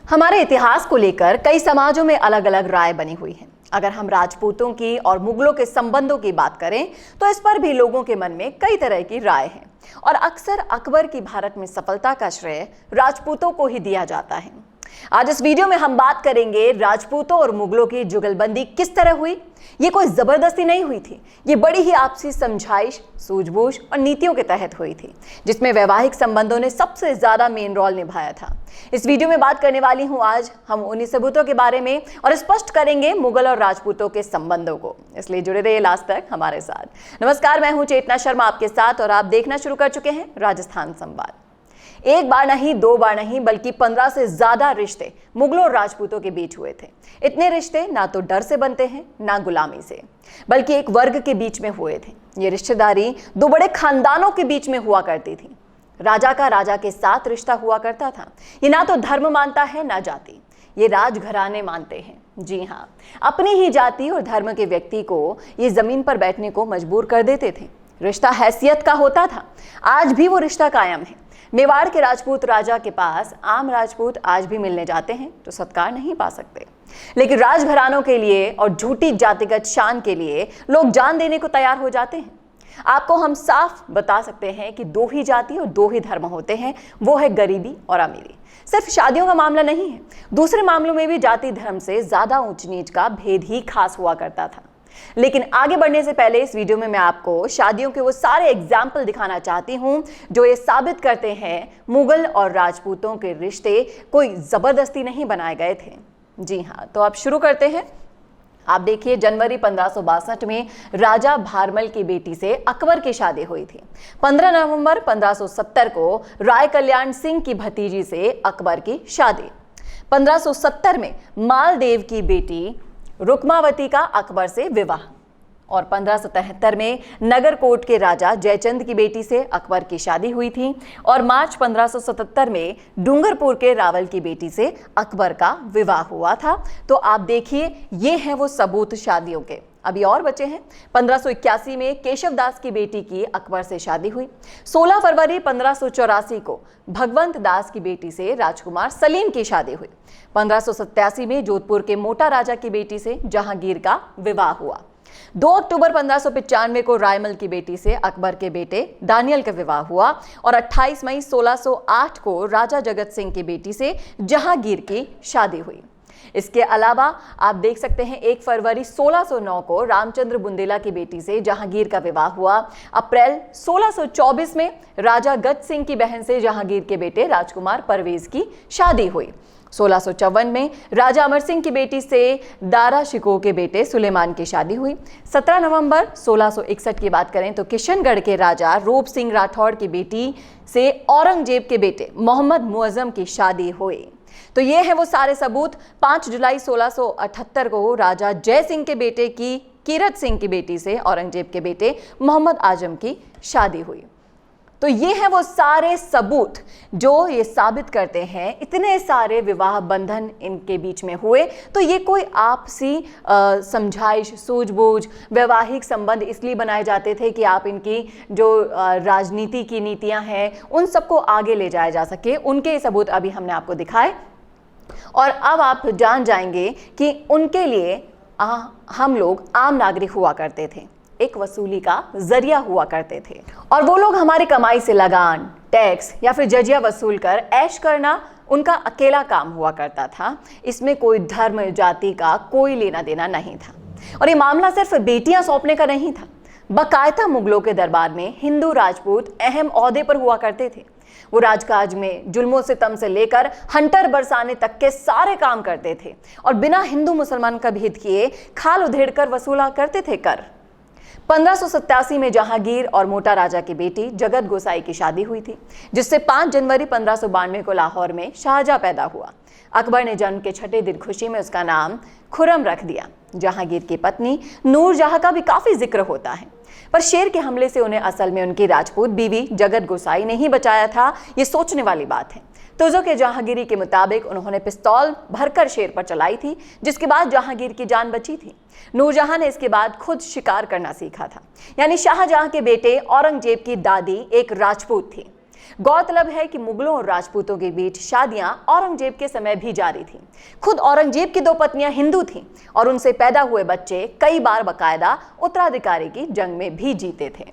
हमारे इतिहास को लेकर कई समाजों में अलग अलग राय बनी हुई है। अगर हम राजपूतों की और मुगलों के संबंधों की बात करें तो इस पर भी लोगों के मन में कई तरह की राय है और अक्सर अकबर की भारत में सफलता का श्रेय राजपूतों को ही दिया जाता है। आज इस वीडियो में हम बात करेंगे राजपूतों और मुगलों की जुगलबंदी किस तरह हुई। ये कोई जबरदस्ती नहीं हुई थी, ये बड़ी ही आपसी समझाइश, सूझबूझ और नीतियों के तहत हुई थी, जिसमें वैवाहिक संबंधों ने सबसे ज्यादा मेन रोल निभाया था। इस वीडियो में बात करने वाली हूं आज हम उन्हीं सबूतों के बारे में और स्पष्ट करेंगे मुगल और राजपूतों के संबंधों को, इसलिए जुड़े रहिए लास्ट तक हमारे साथ। नमस्कार, मैं हूं चेतना शर्मा आपके साथ और आप देखना शुरू कर चुके हैं राजस्थान संवाद। एक बार नहीं, दो बार नहीं, बल्कि 15 से ज्यादा रिश्ते मुगलों और राजपूतों के बीच हुए थे। इतने रिश्ते ना तो डर से बनते हैं ना गुलामी से, बल्कि एक वर्ग के बीच में हुए थे। ये रिश्तेदारी दो बड़े खानदानों के बीच में हुआ करती थी। राजा का राजा के साथ रिश्ता हुआ करता था। ये ना तो धर्म मानता है ना जाति, ये राजघराने मानते हैं। जी हाँ, अपनी ही जाति और धर्म के व्यक्ति को ये जमीन पर बैठने को मजबूर कर देते थे। रिश्ता हैसियत का होता था। आज भी वो रिश्ता कायम है। मेवाड़ के राजपूत राजा के पास आम राजपूत आज भी मिलने जाते हैं तो सत्कार नहीं पा सकते, लेकिन राजघरानों के लिए और झूठी जातिगत शान के लिए लोग जान देने को तैयार हो जाते हैं। आपको हम साफ बता सकते हैं कि दो ही जाति और दो ही धर्म होते हैं, वो है गरीबी और अमीरी। सिर्फ शादियों का मामला नहीं है, दूसरे मामलों में भी जाति धर्म से ज्यादा ऊंच नीच का भेद ही खास हुआ करता था। लेकिन आगे बढ़ने से पहले इस वीडियो में मैं आपको शादियों के वो सारे एग्जाम्पल दिखाना चाहती हूं जो ये साबित करते हैं मुगल और राजपूतों के रिश्ते कोई जबरदस्ती नहीं बनाए गए थे। जी हाँ, तो आप शुरू करते हैं। आप देखिए, जनवरी 1562 में राजा भारमल की बेटी से अकबर की शादी हुई थी। 15 नवंबर 1570 को राय कल्याण सिंह की भतीजी से अकबर की शादी। 1570 में मालदेव की बेटी रुक्मावती का अकबर से विवाह और 1573 में नगरकोट के राजा जयचंद की बेटी से अकबर की शादी हुई थी और मार्च 1577 में डूंगरपुर के रावल की बेटी से अकबर का विवाह हुआ था। तो आप देखिए, ये हैं वो सबूत शादियों के। अभी और बचे हैं। 1581 में केशव दास की बेटी की अकबर से शादी हुई। 16 फरवरी 1584 को भगवंत दास की बेटी से राजकुमार सलीम की शादी हुई। 1587 में जोधपुर के मोटा राजा की बेटी से जहांगीर का विवाह हुआ। 2 अक्टूबर 1595 को रायमल की बेटी से अकबर के बेटे दानियल का विवाह हुआ और 28 मई 1608 को राजा जगत सिंह की बेटी से जहांगीर की शादी हुई। इसके अलावा आप देख सकते हैं 1 फरवरी 1609 को रामचंद्र बुंदेला की बेटी से जहांगीर का विवाह हुआ। अप्रैल 1624 में राजा गज सिंह की बहन से जहांगीर के बेटे राजकुमार परवेज की शादी हुई। 1654 में राजा अमर सिंह की बेटी से दारा शिकोह के बेटे सुलेमान की शादी हुई। 17 नवंबर 1661 की बात करें तो किशनगढ़ के राजा रूप सिंह राठौड़ की बेटी से औरंगजेब के बेटे मोहम्मद मुअज्जम की शादी हुई। तो ये है वो सारे सबूत। 5 जुलाई 1678 को राजा जय सिंह के बेटे की कीरत सिंह की बेटी से औरंगजेब के बेटे मोहम्मद आजम की शादी हुई। तो ये हैं वो सारे सबूत जो ये साबित करते हैं इतने सारे विवाह बंधन इनके बीच में हुए। तो ये कोई आपसी समझाइश, सूझबूझ, वैवाहिक संबंध इसलिए बनाए जाते थे कि आप इनकी जो राजनीति की नीतियां हैं उन सबको आगे ले जाया जा सके। उनके सबूत अभी हमने आपको दिखाए और अब आप जान जाएंगे कि उनके लिए हम लोग आम नागरिक हुआ करते थे, एक वसूली का जरिया हुआ करते थे और वो लोग हमारी कमाई से लगान, टैक्स या फिर जजिया वसूल कर ऐश करना उनका अकेला काम हुआ करता था। इसमें कोई धर्म जाति का कोई लेना देना नहीं था और ये मामला सिर्फ बेटियां सौंपने का नहीं था। बाकायदा मुगलों के दरबार में हिंदू राजपूत अहम ओहदे पर हुआ करते थे। वो राजकाज में जुल्मों सितम से लेकर हंटर बरसाने तक के सारे काम करते थे और बिना हिंदू मुसलमान का भेद किए खाल उधेड़ कर वसूला करते थे कर। 1587 में जहांगीर और मोटा राजा की बेटी जगत गोसाई की शादी हुई थी, जिससे 5 जनवरी 1592 को लाहौर में शाहजहां पैदा हुआ। अकबर ने जन्म के 6ठे दिन खुशी में उसका नाम खुर्रम रख दिया। जहांगीर की पत्नी नूरजहां का भी काफी जिक्र होता है, पर शेर के हमले से उन्हें असल में उनकी राजपूत बीवी जगत गोसाई ने ही बचाया था, ये सोचने वाली बात है। तुजो के जहांगीरी के मुताबिक उन्होंने पिस्तौल भरकर शेर पर चलाई थी, जिसके बाद जहांगीर की जान बची थी। नूरजहां ने इसके बाद खुद शिकार करना सीखा था। यानी शाहजहां के बेटे औरंगजेब की दादी एक राजपूत थी। गौरतलब है कि मुगलों और राजपूतों के बीच शादियां औरंगजेब के समय भी जारी थीं। खुद औरंगजेब की 2 पत्नियां हिंदू थीं और उनसे पैदा हुए बच्चे कई बार बाकायदा उत्तराधिकारी की जंग में भी जीते थे।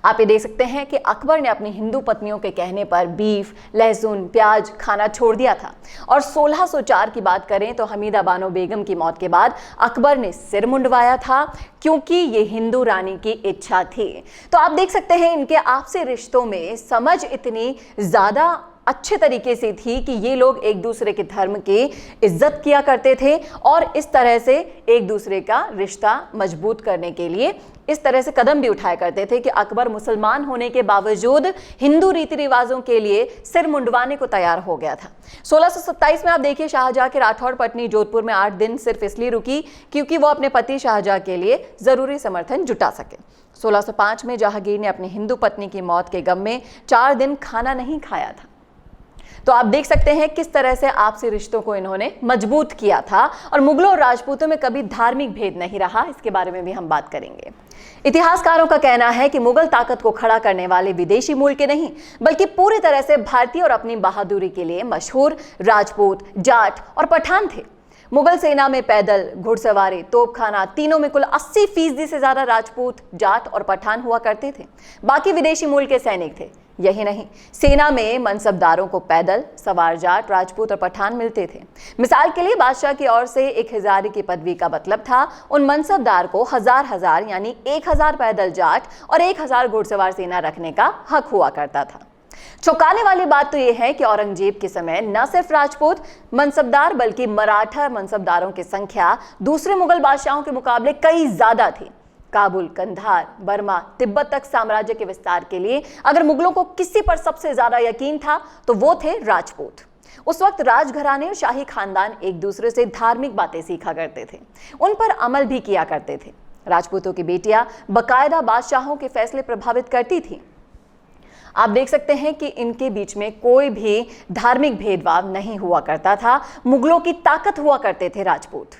आप ये देख सकते हैं कि अकबर ने अपनी हिंदू पत्नियों के कहने पर बीफ, लहसुन, प्याज खाना छोड़ दिया था। और 1604 की बात करें तो हमीदा बानो बेगम की मौत के बाद अकबर ने सिर मुंडवाया था, क्योंकि ये हिंदू रानी की इच्छा थी। तो आप देख सकते हैं इनके आपसी रिश्तों में समझ इतनी ज्यादा अच्छे तरीके से थी कि ये लोग एक दूसरे के धर्म की इज्जत किया करते थे और इस तरह से एक दूसरे का रिश्ता मजबूत करने के लिए इस तरह से कदम भी उठाया करते थे कि अकबर मुसलमान होने के बावजूद हिंदू रीति रिवाजों के लिए सिर मुंडवाने को तैयार हो गया था। 1627 में आप देखिए शाहजहां की राठौड़ पत्नी जोधपुर में 8 दिन सिर्फ इसलिए रुकी क्योंकि वो अपने पति शाहजहां के लिए जरूरी समर्थन जुटा सके। 1605 में जहांगीर ने अपनी हिंदू पत्नी की मौत के गम में 4 दिन खाना नहीं खाया था। तो आप देख सकते हैं किस तरह से आपसी रिश्तों को इन्होंने मजबूत किया था और मुगलों और राजपूतों में कभी धार्मिक भेद नहीं रहा। इसके बारे में भी हम बात करेंगे। इतिहासकारों का कहना है कि मुगल ताकत को खड़ा करने वाले विदेशी मूल के नहीं बल्कि पूरी तरह से भारतीय और अपनी बहादुरी के लिए मशहूर राजपूत, जाट और पठान थे। मुगल सेना में पैदल, घुड़सवारी, तोपखाना तीनों में कुल 80% से ज्यादा राजपूत, जाट और पठान हुआ करते थे। बाकी विदेशी मूल के सैनिक थे। यही नहीं, सेना में मनसबदारों को पैदल सवार जाट, राजपूत और पठान मिलते थे। मिसाल के लिए बादशाह की ओर से 1000 की पदवी का मतलब था उन मनसबदार को हजार यानी 1000 पैदल जाट और 1000 घुड़सवार सेना रखने का हक हुआ करता था। चौंकाने वाली बात तो यह है कि औरंगजेब के समय न सिर्फ राजपूत मनसबदार बल्कि मराठा मनसबदारों की संख्या दूसरे मुगल बादशाहों के मुकाबले कई ज्यादा थी। काबुल, कंधार, बर्मा, तिब्बत तक साम्राज्य के विस्तार के लिए अगर मुगलों को किसी पर सबसे ज्यादा यकीन था तो वो थे राजपूत। उस वक्त राजघराने और शाही खानदान एक दूसरे से धार्मिक बातें सीखा करते थे, उन पर अमल भी किया करते थे। राजपूतों की बेटियां बाकायदा बादशाहों के फैसले प्रभावित करती थी। आप देख सकते हैं कि इनके बीच में कोई भी धार्मिक भेदभाव नहीं हुआ करता था। मुगलों की ताकत हुआ करते थे राजपूत।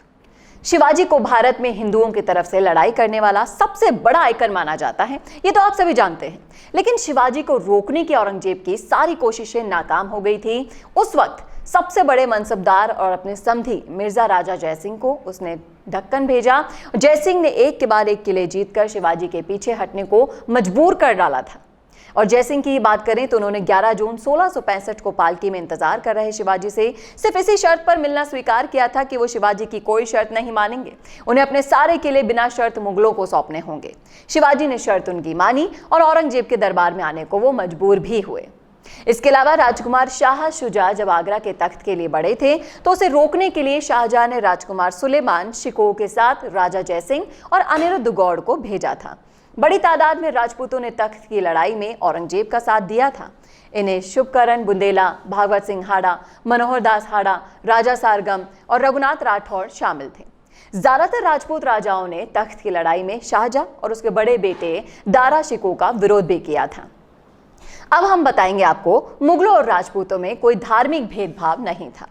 शिवाजी को भारत में हिंदुओं की तरफ से लड़ाई करने वाला सबसे बड़ा आइकन माना जाता है, ये तो आप सभी जानते हैं। लेकिन शिवाजी को रोकने की औरंगजेब की सारी कोशिशें नाकाम हो गई थी। उस वक्त सबसे बड़े मनसबदार और अपने समधी मिर्जा राजा जयसिंह को उसने दक्कन भेजा। जयसिंह ने एक के बाद एक किले जीतकर शिवाजी के पीछे हटने को मजबूर कर डाला था। और जयसिंह की बात करें तो उन्होंने 11 जून 1665 को पालकी में इंतजार कर रहे शिवाजी से सिर्फ इसी शर्त पर मिलना स्वीकार किया था कि वो शिवाजी की कोई शर्त नहीं मानेंगे, उन्हें अपने सारे किले बिना शर्त मुगलों को सौंपने होंगे। शिवाजी ने शर्त उनकी मानी और औरंगजेब के दरबार में आने को वो मजबूर भी हुए। इसके अलावा राजकुमार शाह शुजा जब आगरा के तख्त के लिए बढ़े थे तो उसे रोकने के लिए शाहजहां ने राजकुमार सुलेमान शिकोह के साथ राजा जयसिंह और अनिरुद्ध गौड़ को भेजा था। बड़ी तादाद में राजपूतों ने तख्त की लड़ाई में औरंगजेब का साथ दिया था। इन्हें शुभकरण बुंदेला, भागवत सिंह हाड़ा, मनोहर दास हाड़ा, राजा सारगम और रघुनाथ राठौड़ शामिल थे। ज्यादातर राजपूत राजाओं ने तख्त की लड़ाई में शाहजहां और उसके बड़े बेटे दारा शिकोह का विरोध भी किया था। अब हम बताएंगे आपको मुगलों और राजपूतों में कोई धार्मिक भेदभाव नहीं था।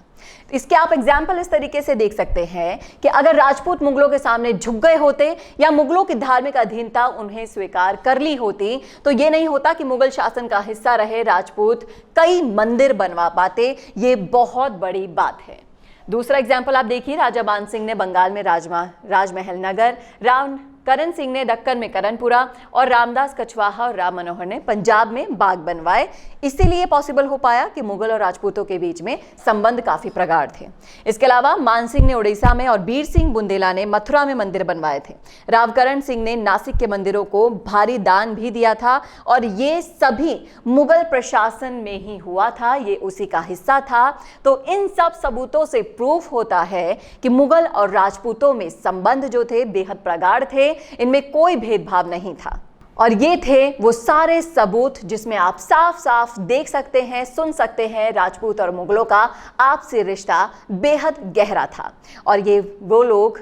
इसके आप एग्जाम्पल इस तरीके से देख सकते हैं कि अगर राजपूत मुगलों के सामने झुक गए होते या मुगलों की धार्मिक अधीनता उन्हें स्वीकार कर ली होती तो ये नहीं होता कि मुगल शासन का हिस्सा रहे राजपूत कई मंदिर बनवा पाते। ये बहुत बड़ी बात है। दूसरा एग्जाम्पल आप देखिए, राजा बान सिंह ने बंगाल में राजमहल नगर, राव करण सिंह ने दक्कन में करणपुरा और रामदास कछवाहा और राम मनोहर ने पंजाब में बाग बनवाए। इसीलिए पॉसिबल हो पाया कि मुगल और राजपूतों के बीच में संबंध काफी प्रगाढ़ थे। इसके अलावा मान सिंह ने उड़ीसा में और बीर सिंह बुंदेला ने मथुरा में मंदिर बनवाए थे। रावकरण सिंह ने नासिक के मंदिरों को भारी दान भी दिया था और ये सभी मुगल प्रशासन में ही हुआ था, ये उसी का हिस्सा था। तो इन सब सबूतों से प्रूफ होता है कि मुगल और राजपूतों में संबंध जो थे बेहद प्रगाढ़ थे, इनमें कोई भेदभाव नहीं था। और ये थे वो सारे सबूत जिसमें आप साफ साफ देख सकते हैं, सुन सकते हैं राजपूत और मुगलों का आपसी रिश्ता बेहद गहरा था। और ये वो लोग,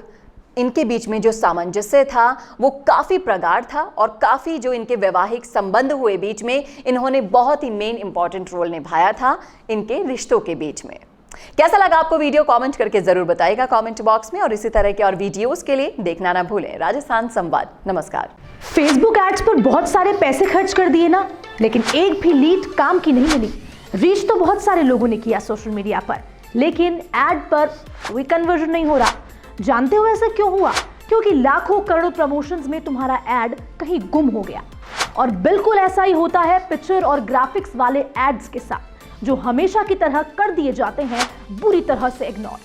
इनके बीच में जो सामंजस्य था वो काफी प्रगाढ़ था और काफी जो इनके वैवाहिक संबंध हुए बीच में, इन्होंने बहुत ही मेन इंपॉर्टेंट रोल निभाया था इनके रिश्तों के बीच में। कैसा लगा आपको वीडियो कमेंट करके जरूर बताइएगा कमेंट बॉक्स में, और इसी तरह के और वीडियोस के लिए देखना ना भूलें राजस्थान संवाद। नमस्कार। फेसबुक एड्स पर बहुत सारे पैसे खर्च कर दिए ना, लेकिन एक भी लीड काम की नहीं मिली। रीच तो बहुत सारे लोगों ने किया सोशल मीडिया पर, लेकिन एड पर कोई कन्वर्जन नहीं हो रहा। जानते हो ऐसा क्यों हुआ? क्योंकि लाखों करोड़ों प्रमोशंस में तुम्हारा एड कहीं गुम हो गया। और बिल्कुल ऐसा ही होता है पिक्चर और ग्राफिक्स वाले एड्स के साथ, जो हमेशा की तरह कर दिए जाते हैं बुरी तरह से इग्नोर।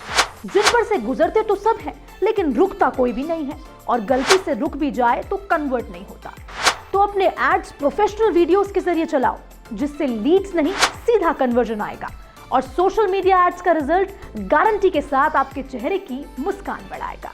जिन पर से गुजरते तो सब हैं, लेकिन रुकता कोई भी नहीं है, और गलती से रुक भी जाए तो कन्वर्ट नहीं होता। तो अपने एड्स प्रोफेशनल वीडियोस के जरिए चलाओ, जिससे लीड्स नहीं सीधा कन्वर्जन आएगा, और सोशल मीडिया एड्स का रिजल्ट गारंटी के साथ आपके चेहरे की मुस्कान बढ़ाएगा।